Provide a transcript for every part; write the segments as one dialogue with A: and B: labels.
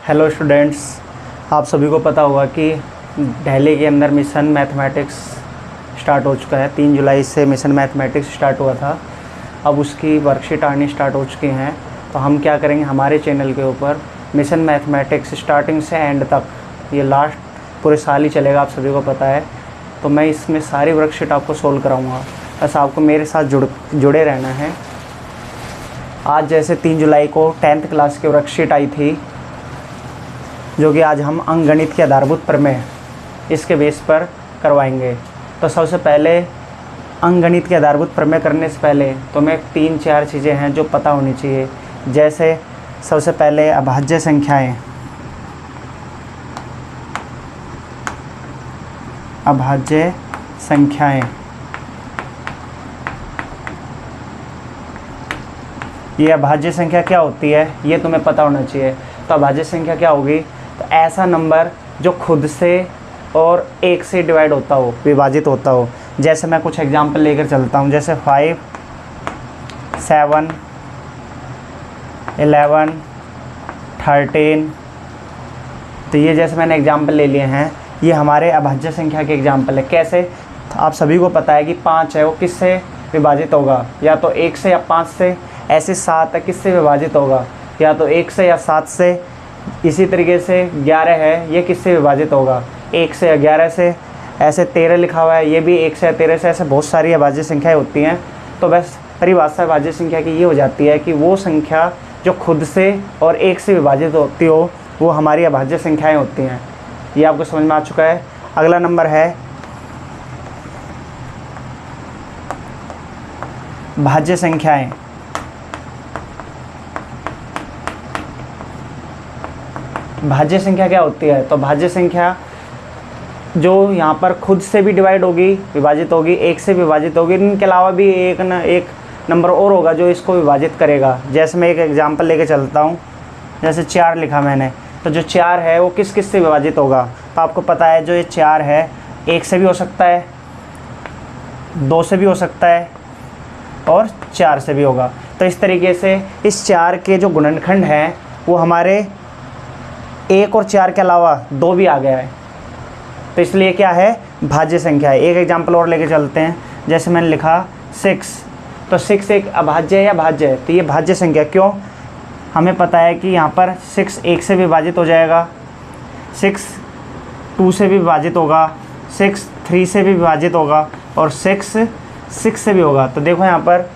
A: Hello students, आप सभी को पता होगा कि दिल्ली के अंदर मिशन मैथमेटिक्स स्टार्ट हो चुका है। 3 जुलाई से मिशन मैथमेटिक्स स्टार्ट हुआ था। अब उसकी वर्कशीट आनी स्टार्ट हो चुकी हैं। तो हम क्या करेंगे, हमारे चैनल के ऊपर मिशन मैथमेटिक्स स्टार्टिंग से एंड तक, ये लास्ट पूरे साल ही चलेगा, आप सभी को पता है। तो मैं इसमें सारी वर्कशीट आपको सोल्व कराऊँगा, बस आपको मेरे साथ जुड़े रहना है। आज जैसे 3 जुलाई को 10th क्लास की वर्कशीट आई थी, जो कि आज हम अंकगणित के आधारभूत प्रमेय इसके बेस पर करवाएंगे। तो सबसे पहले अंकगणित के आधारभूत प्रमेय करने से पहले तुम्हें 3-4 चीज़ें हैं जो पता होनी चाहिए। जैसे सबसे पहले अभाज्य संख्याएं, अभाज्य संख्याएं, ये अभाज्य संख्या क्या होती है ये तुम्हें पता होना चाहिए। तो अभाज्य संख्या क्या होगी, तो ऐसा नंबर जो खुद से और 1 से डिवाइड होता हो, विभाजित होता हो। जैसे मैं कुछ एग्जांपल लेकर चलता हूँ, जैसे 5, 7, 11, 13। तो ये जैसे मैंने एग्जांपल ले लिए हैं, ये हमारे अभाज्य संख्या के एग्जांपल है। कैसे, तो आप सभी को पता है कि 5 है वो किससे विभाजित होगा, या तो 1 से या 5 से। ऐसे 7 है किससे विभाजित होगा, या तो 1 से या 7 से। इसी तरीके से 11 है, ये किससे विभाजित होगा, 1 से या 11 से। ऐसे 13 लिखा हुआ है, ये भी 1 से या 13 से। ऐसे बहुत सारी अभाज्य संख्याएं होती हैं। तो बस परिभाषा अभाज्य संख्या की ये हो जाती है कि वो संख्या जो खुद से और 1 से विभाजित होती हो, वो हमारी अभाज्य संख्याएं होती हैं। ये आपको समझ में आ चुका है। अगला नंबर है भाज्य संख्याएं। भाज्य संख्या क्या होती है, तो भाज्य संख्या जो यहाँ पर खुद से भी डिवाइड होगी, विभाजित होगी, 1 से विभाजित होगी, इनके अलावा भी एक नंबर और होगा जो इसको विभाजित करेगा। जैसे मैं एक एग्जांपल लेके चलता हूँ, जैसे 4 लिखा मैंने, तो जो 4 है वो किस किस से विभाजित होगा। तो आपको पता है जो ये 4 है, 1 से भी हो सकता है, 2 से भी हो सकता है और 4 से भी होगा। तो इस तरीके से इस 4 के जो गुणनखंड हैं वो हमारे 1 और 4 के अलावा 2 भी आ गया है। तो इसलिए क्या है, भाज्य संख्या है। एक एग्जांपल और लेके चलते हैं, जैसे मैंने लिखा 6, तो 6 एक अभाज्य है या भाज्य है, तो ये भाज्य संख्या। क्यों, हमें पता है कि यहाँ पर 6 1 से विभाजित हो जाएगा, 6 2 से भी विभाजित होगा, 6 3 से भी विभाजित होगा और 6 6 से भी होगा। तो देखो यहाँ पर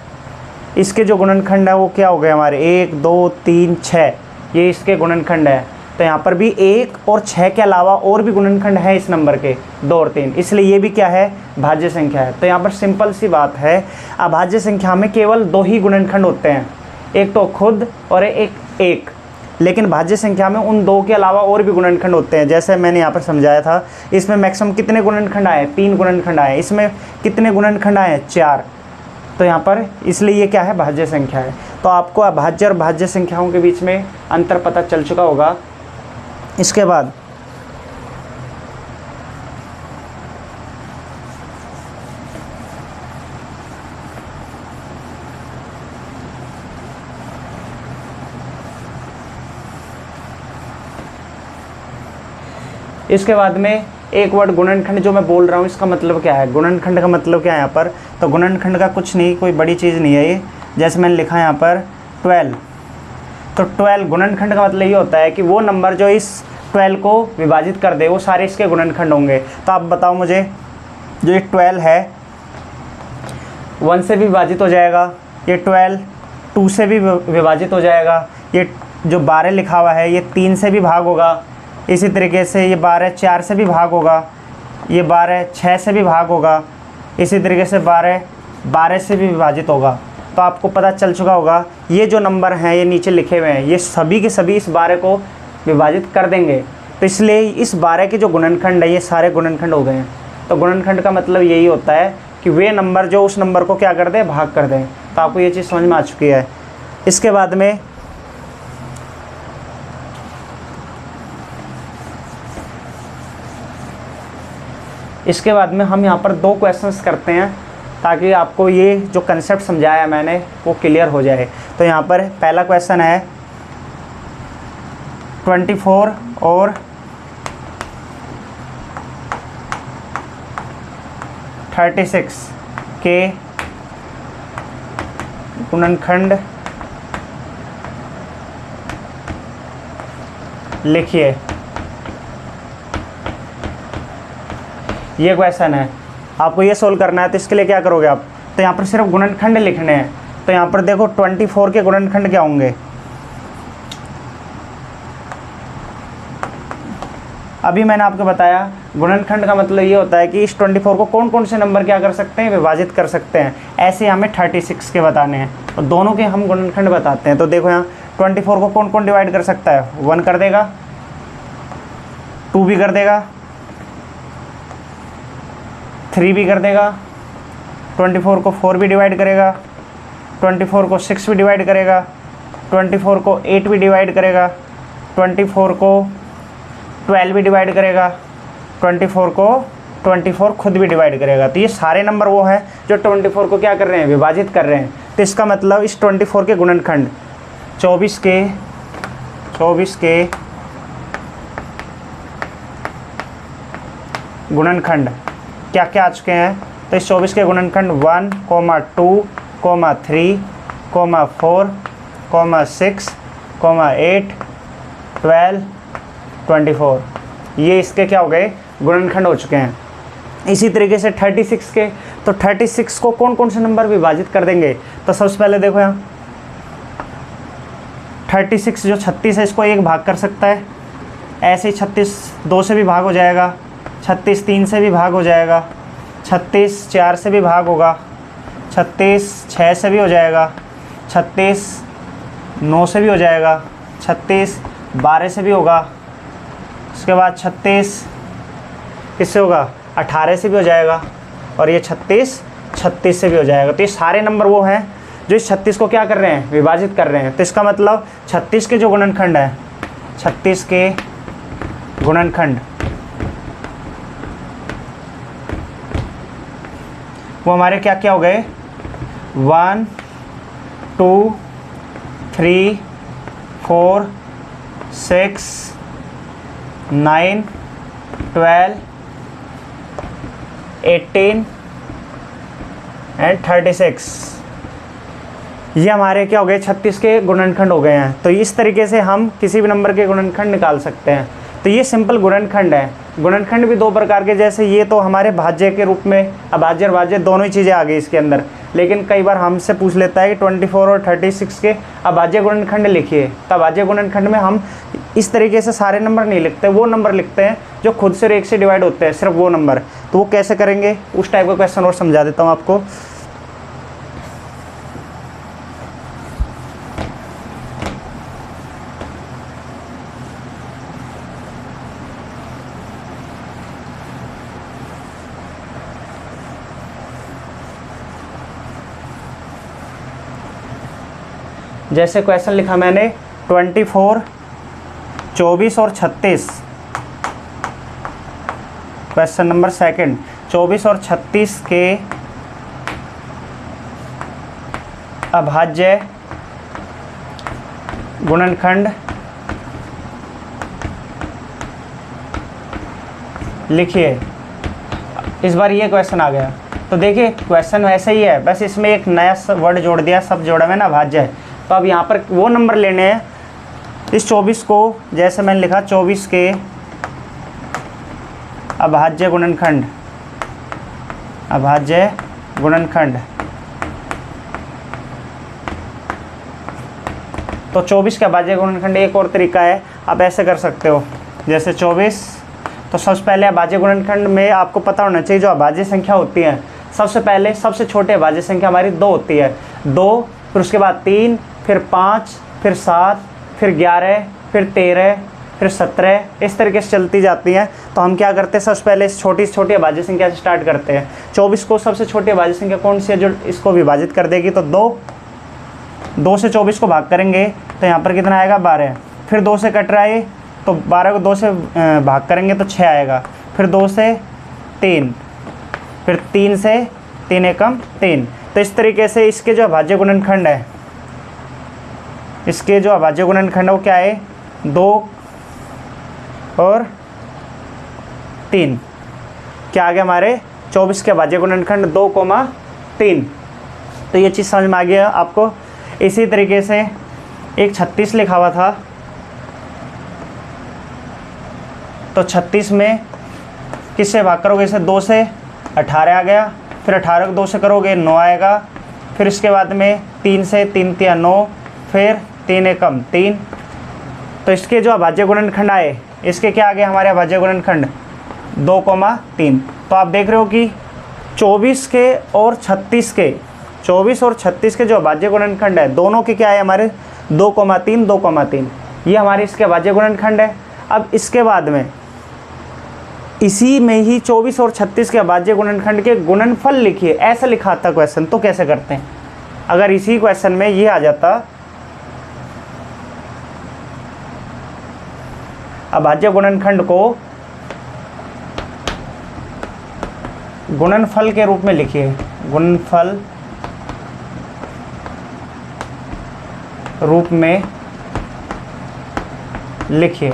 A: इसके जो गुणनखंड है वो क्या हो गए हमारे, 1 2 3 6, ये इसके गुणनखंड है। तो यहाँ पर भी 1 और 6 के अलावा और भी गुणनखंड है इस नंबर के, 2 और 3, इसलिए ये भी क्या है, भाज्य संख्या है। तो यहाँ पर सिंपल सी बात है, अभाज्य संख्या में केवल 2 ही गुणनखंड होते हैं, एक तो खुद और एक। लेकिन भाज्य संख्या में उन 2 के अलावा और भी गुणनखंड होते हैं। जैसे मैंने यहाँ पर समझाया था, इसमें मैक्सिमम कितने गुणनखंड आए, 3 गुणनखंड आए। इसमें कितने गुणनखंड आए, 4। तो यहाँ पर इसलिए ये क्या है, भाज्य संख्या है। तो आपको अभाज्य और भाज्य संख्याओं के बीच में अंतर पता चल चुका होगा। इसके बाद में एक वर्ड गुणनखंड जो मैं बोल रहा हूँ, इसका मतलब क्या है, गुणनखंड का मतलब क्या है यहाँ पर। तो गुणनखंड का कुछ नहीं, कोई बड़ी चीज़ नहीं है ये। जैसे मैंने लिखा है यहाँ पर 12, तो 12 गुणनखंड का मतलब ये होता है कि वो नंबर जो इस 12 को विभाजित कर दे, वो सारे इसके गुणनखंड होंगे। तो आप बताओ मुझे, जो ये 12 है 1 से भी विभाजित हो जाएगा, ये 12 2 से भी विभाजित हो जाएगा, ये जो 12 लिखा हुआ है ये 3 से भी भाग होगा। इसी तरीके से ये 12 4 से भी भाग होगा, ये 12 6 से भी भाग होगा। इसी तरीके से 12 से भी विभाजित होगा। तो आपको पता चल चुका होगा, ये जो नंबर हैं ये नीचे लिखे हुए हैं, ये सभी के सभी इस 12 को विभाजित कर देंगे। तो इसलिए इस 12 के जो गुणनखंड है ये सारे गुणनखंड हो गए हैं। तो गुणनखंड का मतलब यही होता है कि वे नंबर जो उस नंबर को क्या कर दें, भाग कर दें। तो आपको ये चीज़ समझ में आ चुकी है। इसके बाद में हम यहाँ पर 2 क्वेश्चंस करते हैं, ताकि आपको ये जो कंसेप्ट समझाया मैंने वो क्लियर हो जाए। तो यहाँ पर पहला क्वेश्चन है 24 और 36 के गुणनखंड लिखिए। ये क्वेश्चन है, आपको ये सोल्व करना है। तो इसके लिए क्या करोगे आप, तो यहाँ पर सिर्फ गुणनखंड लिखने हैं। तो यहाँ पर देखो 24 के गुणनखंड क्या होंगे। अभी मैंने आपको बताया गुणनखंड का मतलब ये होता है कि इस 24 को कौन कौन से नंबर क्या कर सकते हैं, विभाजित कर सकते हैं। ऐसे हमें 36 के बताने हैं, तो दोनों के हम गुणनखंड बताते हैं। तो देखो यहाँ 24 को कौन कौन डिवाइड कर सकता है, 1 कर देगा, 2 भी कर देगा, 3 भी कर देगा, 24 को 4 भी डिवाइड करेगा, 24 को 6 भी डिवाइड करेगा, 24 को 8 भी डिवाइड करेगा, 24 को 12 भी डिवाइड करेगा, 24 को 24 खुद भी डिवाइड करेगा। तो ये सारे नंबर वो हैं जो 24 को क्या कर रहे हैं, विभाजित कर रहे हैं। तो इसका मतलब इस 24 के गुणनखंड 24 के गुणनखंड क्या क्या आ चुके हैं। तो इस 24 के गुणनखंड 1, 2, 3, 4, 6, 8, 12, 24, ये इसके क्या हो गए, गुणनखंड हो चुके हैं। इसी तरीके से 36 के, तो 36 को कौन कौन से नंबर विभाजित कर देंगे। तो सबसे पहले देखो यहाँ 36 जो 36 है, इसको 1 भाग कर सकता है। ऐसे ही 36 2 से भी भाग हो जाएगा, 36 3 से भी भाग हो जाएगा, 36 4 से भी भाग होगा, 36 6 से भी हो जाएगा, 36 9 से भी हो जाएगा, 36 12 से भी होगा। उसके बाद 36 किससे होगा, 18 से भी हो जाएगा, और ये 36 से भी हो जाएगा। तो ये सारे नंबर वो हैं जो इस 36 को क्या कर रहे हैं, विभाजित कर रहे हैं। तो इसका मतलब 36 के जो गुणनखंड है, 36 के गुणनखंड वो हमारे क्या क्या हो गए, 1 2 3 4 6 9 12 18 एंड 36, ये हमारे क्या हो गए, 36 के गुणनखंड हो गए हैं। तो इस तरीके से हम किसी भी नंबर के गुणनखंड निकाल सकते हैं। तो ये सिंपल गुणनखंड है। गुणनखंड भी 2 प्रकार के, जैसे ये तो हमारे भाज्य के रूप में, अभाज्य और भाज्य दोनों ही चीज़ें आ गई इसके अंदर। लेकिन कई बार हमसे पूछ लेता है कि 24 और 36 के अभाज्य गुणनखंड लिखिए। तो अभाज्य गुणनखंड में हम इस तरीके से सारे नंबर नहीं लिखते, वो नंबर लिखते हैं जो खुद से 1 से डिवाइड होते हैं, सिर्फ वो नंबर। तो वो कैसे करेंगे, उस टाइप का क्वेश्चन और समझा देता हूँ आपको। जैसे क्वेश्चन लिखा मैंने 24, 24 और 36, क्वेश्चन नंबर 2, 24 और 36 के अभाज्य गुणनखंड लिखिए। इस बार ये क्वेश्चन आ गया। तो देखिए क्वेश्चन वैसे ही है, बस इसमें एक नया वर्ड जोड़ दिया, सब जोड़ा में ना अभाज्य। तो अब यहाँ पर वो नंबर लेने हैं इस 24 को, जैसे मैंने लिखा 24 के अभाज्य गुणनखंड, अभाज्य गुणनखंड। तो 24 के अभाज्य गुणनखंड एक और तरीका है, आप ऐसे कर सकते हो। जैसे 24, तो सबसे पहले अभाज्य गुणनखंड में आपको पता होना चाहिए जो अभाज्य संख्या होती है, सबसे पहले सबसे छोटी अभाज्य संख्या हमारी 2 होती है। 2, फिर उसके बाद 3, फिर 5, फिर 7, फिर 11, फिर 13, फिर 17, इस तरीके से चलती जाती हैं। तो हम क्या करते हैं, सबसे पहले इस छोटी से छोटी अभाज्य संख्या से स्टार्ट करते हैं। 24 को सबसे छोटी अभाज्य संख्या कौन सी है जो इसको विभाजित कर देगी, तो 2 से 24 को भाग करेंगे तो यहाँ पर कितना आएगा, 12। फिर 2 से कट रहा है तो 12 को 2 से भाग करेंगे तो 6 आएगा। फिर 2 से 3, फिर 3 से 3 एकम 3। तो इस तरीके से इसके जो अभाज्य गुणनखंड है, इसके जो अभाज्य गुणनखंड है वो क्या है, 2 और 3, क्या आ गया हमारे 24 के अभाज्य गुणनखंड 2,3। तो ये चीज़ समझ में आ गया आपको। इसी तरीके से एक 36 लिखा हुआ था, तो 36 में किससे भाग करोगे, इसे 2 से 18 आ गया, फिर 18 को 2 से करोगे 9 आएगा, फिर इसके बाद में 3 से 3 तिया 9, फिर 3 एकम 3। तो इसके जो अभाज्य गुणनखंड आए, इसके क्या आ गए हमारे अभाज्य गुणनखंड 2,3। तो आप देख रहे हो कि 24 के और 36 के, 24 और 36 के जो अभाज्य गुणनखंड है दोनों के क्या है हमारे 2,3, 2,3। ये हमारे इसके अभाज्य गुणनखंड है। अब इसके बाद में इसी में ही 24 और 36 के अभाज्य गुणनखंड के गुणनफल लिखिए, ऐसा लिखा था क्वेश्चन। तो कैसे करते हैं, अगर इसी क्वेश्चन में ये आ जाता अभाज्य गुणनखंड को गुणनफल के रूप में लिखिए, गुणनफल रूप में लिखिए,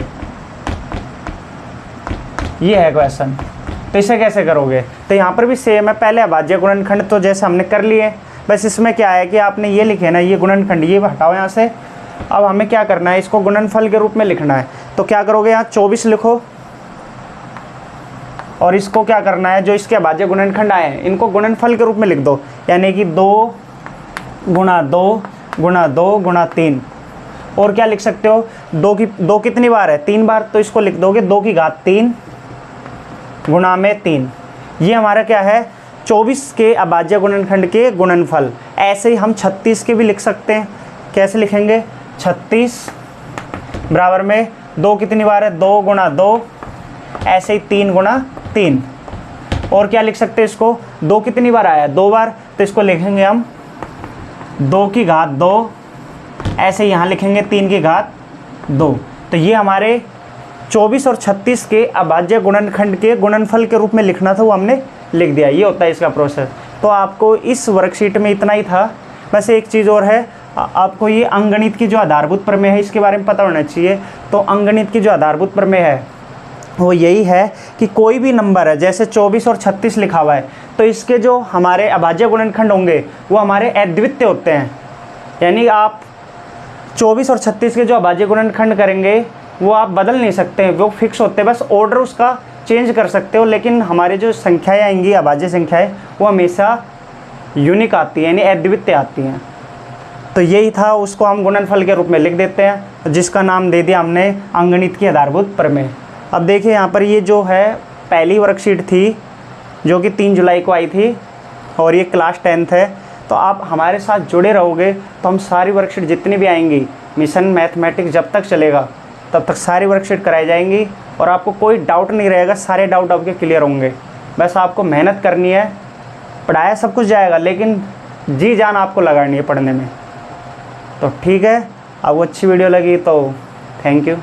A: ये है क्वेश्चन। तो इसे कैसे करोगे, तो यहाँ पर भी सेम है। पहले अभाज्य गुणनखंड तो जैसे हमने कर लिए, बस इसमें क्या है कि आपने ये लिखे ना, ये गुणनखंड ये हटाओ यहाँ से। अब हमें क्या करना है, इसको गुणनफल के रूप में लिखना है। तो क्या करोगे, यहाँ 24 लिखो और इसको क्या करना है, जो इसके अभाज्य गुणनखंड आए हैं इनको गुणनफल के रूप में लिख दो, यानी कि 2 गुणा 2 गुणा 2 गुणा 3। और क्या लिख सकते हो, 2 कितनी बार है, 3 बार, तो इसको लिख दोगे 2 की घात 3 गुणा में 3। ये हमारा क्या है 24 के अभाज्य गुणनखंड के गुणनफल। ऐसे ही हम 36 के भी लिख सकते हैं। कैसे लिखेंगे, 36 बराबर में 2 कितनी बार है, 2 गुणा 2, ऐसे ही 3 गुणा 3। और क्या लिख सकते हैं इसको, 2 कितनी बार आया, 2 बार, तो इसको लिखेंगे हम 2 की घात 2, ऐसे यहाँ लिखेंगे 3 की घात 2। तो ये हमारे 24 और 36 के अभाज्य गुणनखंड के गुणनफल के रूप में लिखना था, वो हमने लिख दिया। ये होता है इसका प्रोसेस। तो आपको इस वर्कशीट में इतना ही था। बस एक चीज़ और है, आपको ये अंकगणित की जो आधारभूत प्रमेय है इसके बारे में पता होना चाहिए। तो अंकगणित की जो आधारभूत प्रमेय है वो यही है कि कोई भी नंबर है, जैसे 24 और 36 लिखा हुआ है, तो इसके जो हमारे अभाज्य गुणनखंड होंगे वो हमारे अद्वितीय होते हैं। यानी आप 24 और 36 के जो अभाज्य गुणनखंड करेंगे वो आप बदल नहीं सकते, वो फिक्स होते हैं, बस ऑर्डर उसका चेंज कर सकते हो। लेकिन हमारे जो संख्याएँ आएंगी अभाज्य संख्याएँ वो हमेशा यूनिक आती हैं, यानी अद्वितीय आती हैं। तो यही था, उसको हम गुणनफल के रूप में लिख देते हैं, जिसका नाम दे दिया हमने अंकगणित की आधारभूत प्रमेय। अब देखिए यहाँ पर ये जो है पहली वर्कशीट थी जो कि 3 जुलाई को आई थी और ये क्लास 10th है। तो आप हमारे साथ जुड़े रहोगे तो हम सारी वर्कशीट जितनी भी आएंगी, मिशन मैथमेटिक्स जब तक चलेगा तब तक सारी वर्कशीट कराई जाएंगी और आपको कोई डाउट नहीं रहेगा, सारे डाउट आपके क्लियर होंगे। बस आपको मेहनत करनी है, पढ़ाया सब कुछ जाएगा लेकिन जी जान आपको लगानी है पढ़ने में। तो ठीक है, अब वो अच्छी वीडियो लगी तो थैंक यू।